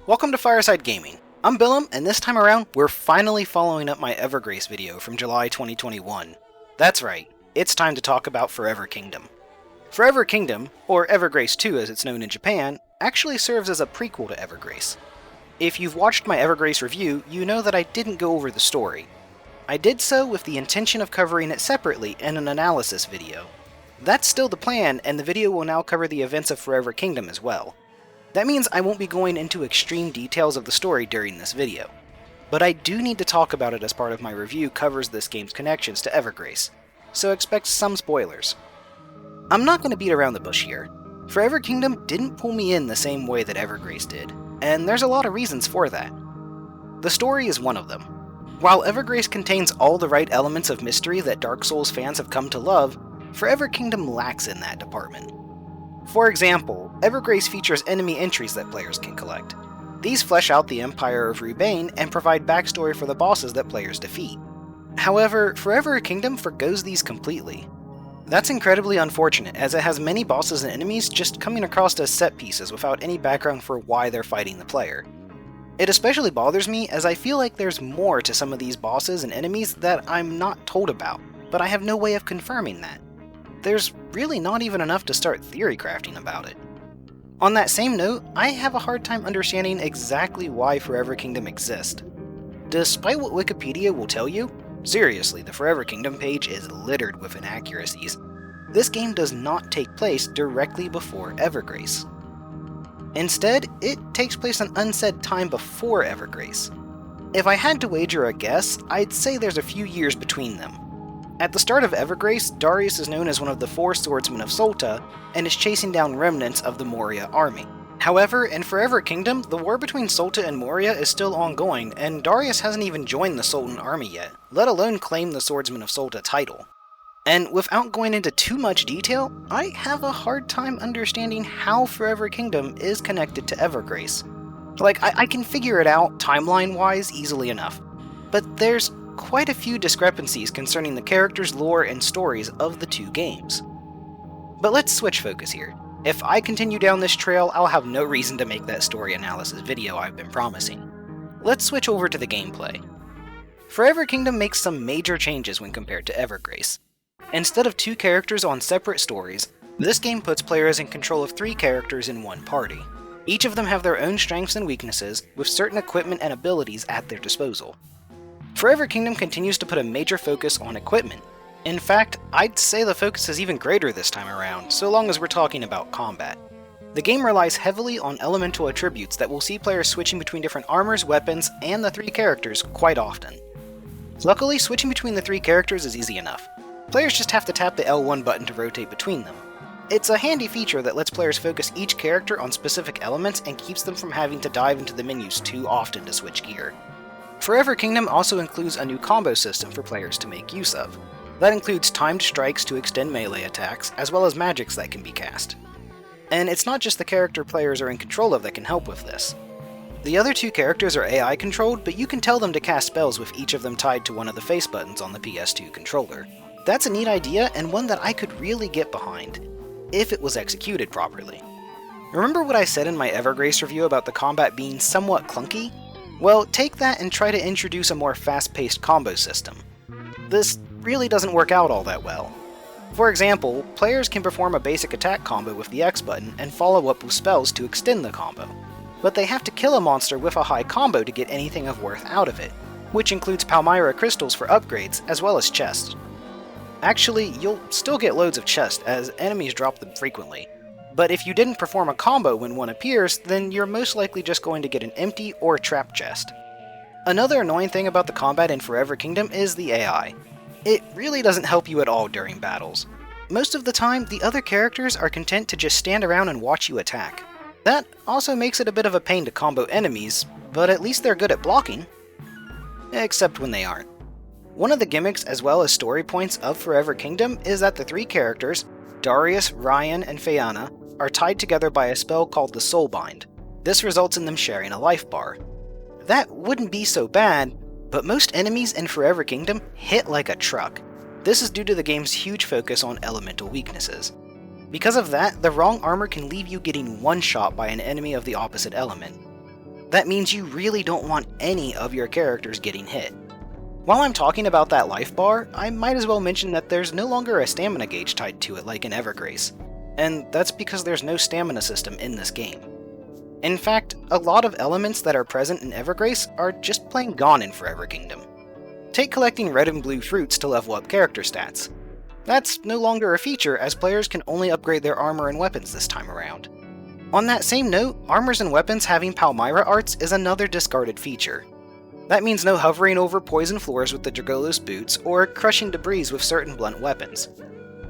Welcome to Fireside Gaming. I'm Billum, and this time around, we're finally following up my Evergrace video from July 2021. That's right, it's time to talk about Forever Kingdom. Forever Kingdom, or Evergrace II as it's known in Japan, actually serves as a prequel to Evergrace. If you've watched my Evergrace review, you know that I didn't go over the story. I did so with the intention of covering it separately in an analysis video. That's still the plan, and the video will now cover the events of Forever Kingdom as well. That means I won't be going into extreme details of the story during this video. But I do need to talk about it as part of my review covers this game's connections to Evergrace, so expect some spoilers. I'm not going to beat around the bush here. Forever Kingdom didn't pull me in the same way that Evergrace did, and there's a lot of reasons for that. The story is one of them. While Evergrace contains all the right elements of mystery that Dark Souls fans have come to love, Forever Kingdom lacks in that department. For example, Evergrace features enemy entries that players can collect. These flesh out the Empire of Rubain and provide backstory for the bosses that players defeat. However, Forever Kingdom forgoes these completely. That's incredibly unfortunate, as it has many bosses and enemies just coming across as set pieces without any background for why they're fighting the player. It especially bothers me as I feel like there's more to some of these bosses and enemies that I'm not told about, but I have no way of confirming that. There's really not even enough to start theory crafting about it. On that same note, I have a hard time understanding exactly why Forever Kingdom exists. Despite what Wikipedia will tell you, seriously, the Forever Kingdom page is littered with inaccuracies. This game does not take place directly before Evergrace. Instead, it takes place an unsaid time before Evergrace. If I had to wager a guess, I'd say there's a few years between them. At the start of Evergrace, Darius is known as one of the 4 swordsmen of Solta, and is chasing down remnants of the Moria army. However, in Forever Kingdom, the war between Solta and Moria is still ongoing, and Darius hasn't even joined the Sultan army yet, let alone claim the Swordsman of Solta title. And without going into too much detail, I have a hard time understanding how Forever Kingdom is connected to Evergrace. I can figure it out timeline-wise easily enough, but there's quite a few discrepancies concerning the characters, lore, and stories of the two games. But let's switch focus here. If I continue down this trail, I'll have no reason to make that story analysis video I've been promising. Let's switch over to the gameplay. Forever Kingdom makes some major changes when compared to Evergrace. Instead of 2 characters on separate stories, this game puts players in control of 3 characters in one party. Each of them have their own strengths and weaknesses, with certain equipment and abilities at their disposal. Forever Kingdom continues to put a major focus on equipment. In fact, I'd say the focus is even greater this time around, so long as we're talking about combat. The game relies heavily on elemental attributes that will see players switching between different armors, weapons, and the 3 characters quite often. Luckily, switching between the 3 characters is easy enough. Players just have to tap the L1 button to rotate between them. It's a handy feature that lets players focus each character on specific elements and keeps them from having to dive into the menus too often to switch gear. Forever Kingdom also includes a new combo system for players to make use of. That includes timed strikes to extend melee attacks, as well as magics that can be cast. And it's not just the character players are in control of that can help with this. The other 2 characters are AI controlled, but you can tell them to cast spells with each of them tied to one of the face buttons on the PS2 controller. That's a neat idea, and one that I could really get behind, if it was executed properly. Remember what I said in my Evergrace review about the combat being somewhat clunky? Well, take that and try to introduce a more fast-paced combo system. This really doesn't work out all that well. For example, players can perform a basic attack combo with the X button and follow up with spells to extend the combo. But they have to kill a monster with a high combo to get anything of worth out of it, which includes Palmyra crystals for upgrades as well as chests. Actually, you'll still get loads of chests as enemies drop them frequently. But if you didn't perform a combo when one appears, then you're most likely just going to get an empty or trap chest. Another annoying thing about the combat in Forever Kingdom is the AI. It really doesn't help you at all during battles. Most of the time, the other characters are content to just stand around and watch you attack. That also makes it a bit of a pain to combo enemies, but at least they're good at blocking. Except when they aren't. One of the gimmicks as well as story points of Forever Kingdom is that the 3 characters, Darius, Ryan, and Fianna, are tied together by a spell called the Soulbind. This results in them sharing a life bar. That wouldn't be so bad, but most enemies in Forever Kingdom hit like a truck. This is due to the game's huge focus on elemental weaknesses. Because of that, the wrong armor can leave you getting one-shot by an enemy of the opposite element. That means you really don't want any of your characters getting hit. While I'm talking about that life bar, I might as well mention that there's no longer a stamina gauge tied to it like in Evergrace, and that's because there's no stamina system in this game. In fact, a lot of elements that are present in Evergrace are just plain gone in Forever Kingdom. Take collecting red and blue fruits to level up character stats. That's no longer a feature, as players can only upgrade their armor and weapons this time around. On that same note, armors and weapons having Palmyra arts is another discarded feature. That means no hovering over poison floors with the Dragolos boots, or crushing debris with certain blunt weapons.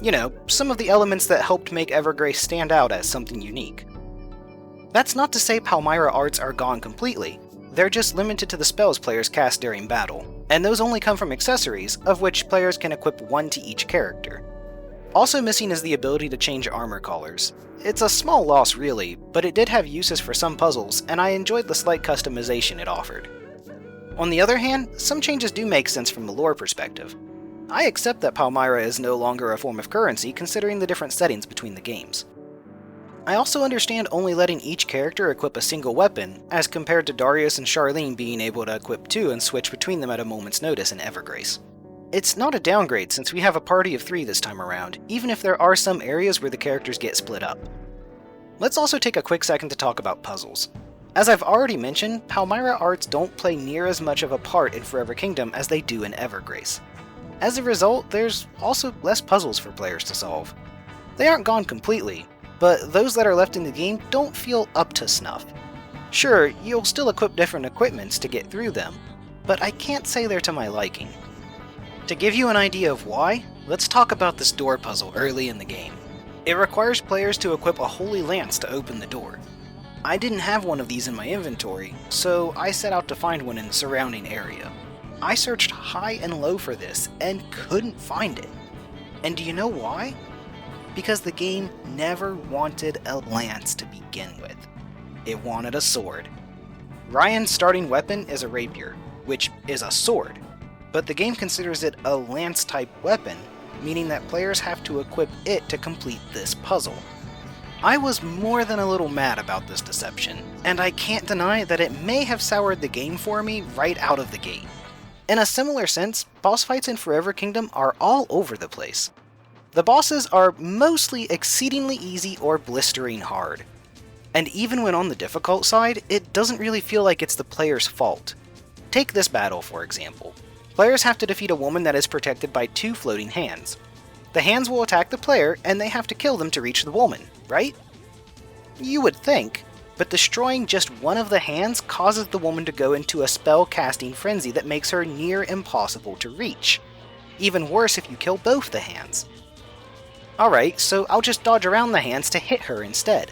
You know, some of the elements that helped make Evergrace stand out as something unique. That's not to say Palmyra arts are gone completely, they're just limited to the spells players cast during battle, and those only come from accessories, of which players can equip one to each character. Also missing is the ability to change armor colors. It's a small loss really, but it did have uses for some puzzles, and I enjoyed the slight customization it offered. On the other hand, some changes do make sense from the lore perspective. I accept that Palmyra is no longer a form of currency considering the different settings between the games. I also understand only letting each character equip a single weapon, as compared to Darius and Charlene being able to equip two and switch between them at a moment's notice in Evergrace. It's not a downgrade since we have a party of 3 this time around, even if there are some areas where the characters get split up. Let's also take a quick second to talk about puzzles. As I've already mentioned, Palmyra arts don't play near as much of a part in Forever Kingdom as they do in Evergrace. As a result, there's also less puzzles for players to solve. They aren't gone completely, but those that are left in the game don't feel up to snuff. Sure, you'll still equip different equipments to get through them, but I can't say they're to my liking. To give you an idea of why, let's talk about this door puzzle early in the game. It requires players to equip a holy lance to open the door. I didn't have one of these in my inventory, so I set out to find one in the surrounding area. I searched high and low for this, and couldn't find it. And do you know why? Because the game never wanted a lance to begin with. It wanted a sword. Ryan's starting weapon is a rapier, which is a sword, but the game considers it a lance-type weapon, meaning that players have to equip it to complete this puzzle. I was more than a little mad about this deception, and I can't deny that it may have soured the game for me right out of the gate. In a similar sense, boss fights in Forever Kingdom are all over the place. The bosses are mostly exceedingly easy or blistering hard. And even when on the difficult side, it doesn't really feel like it's the player's fault. Take this battle, for example. Players have to defeat a woman that is protected by 2 floating hands. The hands will attack the player, and they have to kill them to reach the woman, right? You would think, but destroying just one of the hands causes the woman to go into a spell-casting frenzy that makes her near impossible to reach. Even worse if you kill both the hands. Alright, so I'll just dodge around the hands to hit her instead.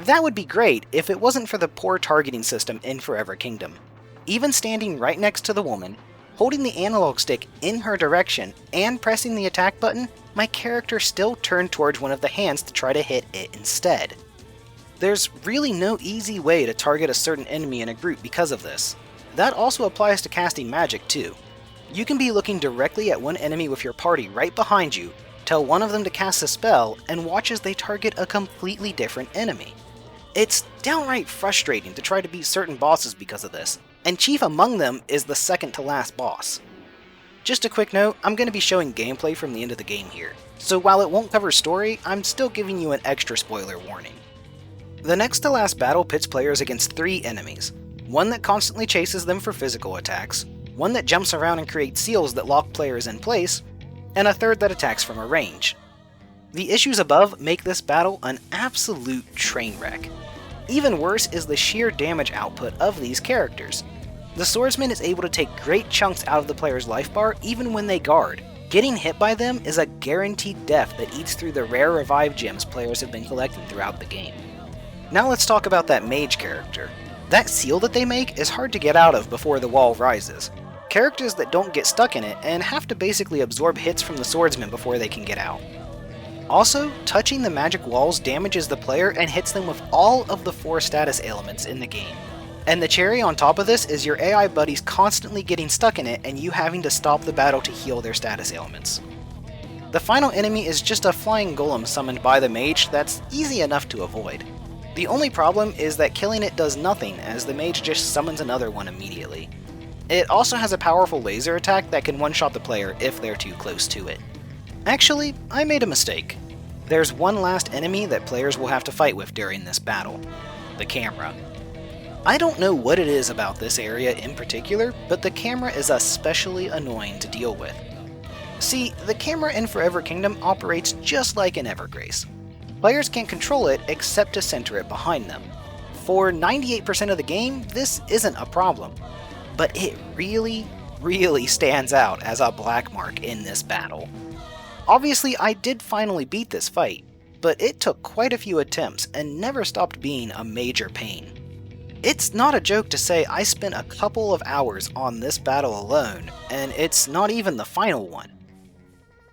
That would be great if it wasn't for the poor targeting system in Forever Kingdom. Even standing right next to the woman, holding the analog stick in her direction, and pressing the attack button, my character still turned towards one of the hands to try to hit it instead. There's really no easy way to target a certain enemy in a group because of this. That also applies to casting magic too. You can be looking directly at one enemy with your party right behind you, tell one of them to cast a spell, and watch as they target a completely different enemy. It's downright frustrating to try to beat certain bosses because of this, and chief among them is the second to last boss. Just a quick note, I'm going to be showing gameplay from the end of the game here, so while it won't cover story, I'm still giving you an extra spoiler warning. The next to last battle pits players against 3 enemies, one that constantly chases them for physical attacks, one that jumps around and creates seals that lock players in place, and a third that attacks from a range. The issues above make this battle an absolute train wreck. Even worse is the sheer damage output of these characters. The swordsman is able to take great chunks out of the player's life bar even when they guard. Getting hit by them is a guaranteed death that eats through the rare revive gems players have been collecting throughout the game. Now let's talk about that mage character. That seal that they make is hard to get out of before the wall rises. Characters that don't get stuck in it and have to basically absorb hits from the swordsman before they can get out. Also, touching the magic walls damages the player and hits them with all of the 4 status ailments in the game. And the cherry on top of this is your AI buddies constantly getting stuck in it and you having to stop the battle to heal their status ailments. The final enemy is just a flying golem summoned by the mage that's easy enough to avoid. The only problem is that killing it does nothing, as the mage just summons another one immediately. It also has a powerful laser attack that can one-shot the player if they're too close to it. Actually, I made a mistake. There's one last enemy that players will have to fight with during this battle: the camera. I don't know what it is about this area in particular, but the camera is especially annoying to deal with. See, the camera in Forever Kingdom operates just like in Evergrace. Players can't control it except to center it behind them. For 98% of the game, this isn't a problem, but it really stands out as a black mark in this battle. Obviously, I did finally beat this fight, but it took quite a few attempts and never stopped being a major pain. It's not a joke to say I spent a couple of hours on this battle alone, and it's not even the final one.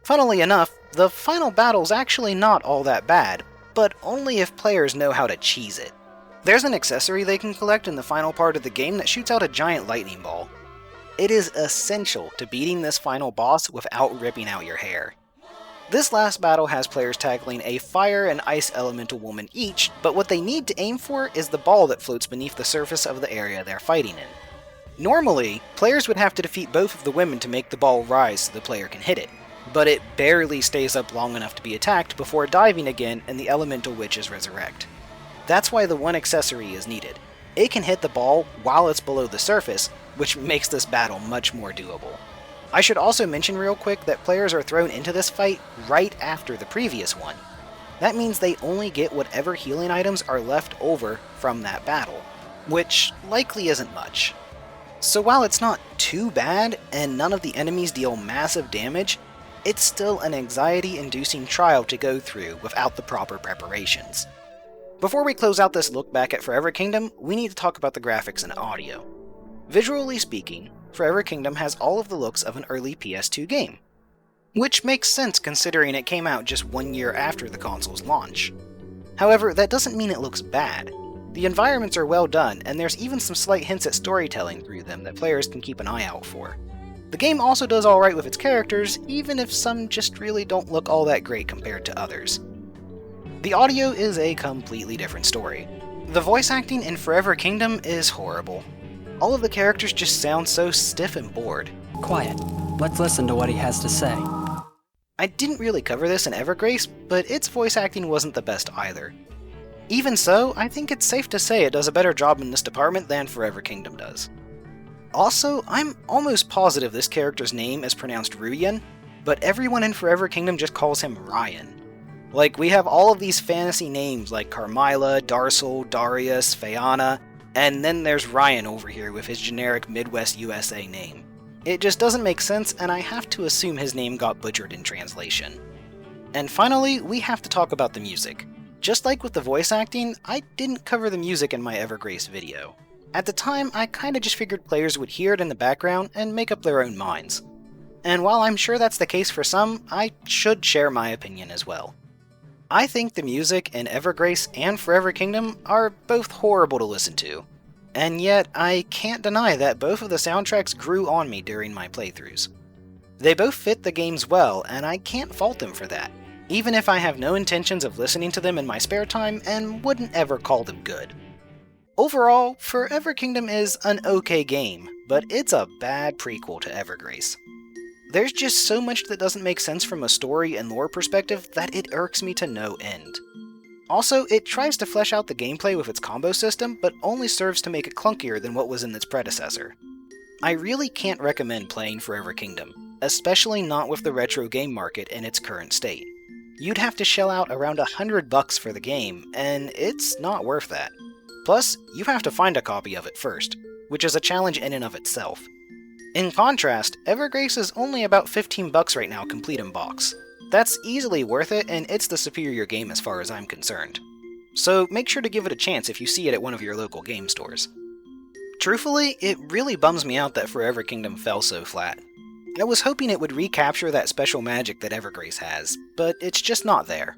Funnily enough, the final battle's actually not all that bad, but only if players know how to cheese it. There's an accessory they can collect in the final part of the game that shoots out a giant lightning ball. It is essential to beating this final boss without ripping out your hair. This last battle has players tackling a fire and ice elemental woman each, but what they need to aim for is the ball that floats beneath the surface of the area they're fighting in. Normally, players would have to defeat both of the women to make the ball rise so the player can hit it, but it barely stays up long enough to be attacked before diving again and the elemental witches resurrect. That's why the one accessory is needed. It can hit the ball while it's below the surface, which makes this battle much more doable. I should also mention real quick that players are thrown into this fight right after the previous one. That means they only get whatever healing items are left over from that battle, which likely isn't much. So while it's not too bad and none of the enemies deal massive damage, it's still an anxiety-inducing trial to go through without the proper preparations. Before we close out this look back at Forever Kingdom, we need to talk about the graphics and audio. Visually speaking, Forever Kingdom has all of the looks of an early PS2 game, which makes sense considering it came out just 1 year after the console's launch. However, that doesn't mean it looks bad. The environments are well done, and there's even some slight hints at storytelling through them that players can keep an eye out for. The game also does alright with its characters, even if some just really don't look all that great compared to others. The audio is a completely different story. The voice acting in Forever Kingdom is horrible. All of the characters just sound so stiff and bored. Quiet. Let's listen to what he has to say. I didn't really cover this in Evergrace, but its voice acting wasn't the best either. Even so, I think it's safe to say it does a better job in this department than Forever Kingdom does. Also, I'm almost positive this character's name is pronounced Ruyan, but everyone in Forever Kingdom just calls him Ryan. Like, we have all of these fantasy names like Carmilla, Darcel, Darius, Phaeana, and then there's Ryan over here with his generic Midwest USA name. It just doesn't make sense, and I have to assume his name got butchered in translation. And finally, we have to talk about the music. Just like with the voice acting, I didn't cover the music in my Evergrace video. At the time, I kinda just figured players would hear it in the background and make up their own minds. And while I'm sure that's the case for some, I should share my opinion as well. I think the music in Evergrace and Forever Kingdom are both horrible to listen to, and yet I can't deny that both of the soundtracks grew on me during my playthroughs. They both fit the games well, and I can't fault them for that, even if I have no intentions of listening to them in my spare time and wouldn't ever call them good. Overall, Forever Kingdom is an okay game, but it's a bad prequel to Evergrace. There's just so much that doesn't make sense from a story and lore perspective that it irks me to no end. Also, it tries to flesh out the gameplay with its combo system, but only serves to make it clunkier than what was in its predecessor. I really can't recommend playing Forever Kingdom, especially not with the retro game market in its current state. You'd have to shell out around $100 for the game, and it's not worth that. Plus, you have to find a copy of it first, which is a challenge in and of itself. In contrast, Evergrace is only about $15 right now complete in box. That's easily worth it, and it's the superior game as far as I'm concerned. So make sure to give it a chance if you see it at one of your local game stores. Truthfully, it really bums me out that Forever Kingdom fell so flat. I was hoping it would recapture that special magic that Evergrace has, but it's just not there.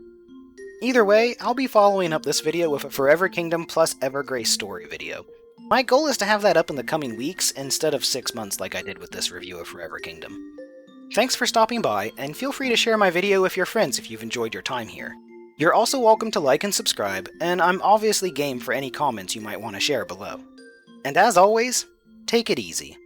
Either way, I'll be following up this video with a Forever Kingdom plus Evergrace story video. My goal is to have that up in the coming weeks instead of 6 months like I did with this review of Forever Kingdom. Thanks for stopping by, and feel free to share my video with your friends if you've enjoyed your time here. You're also welcome to like and subscribe, and I'm obviously game for any comments you might want to share below. And as always, take it easy.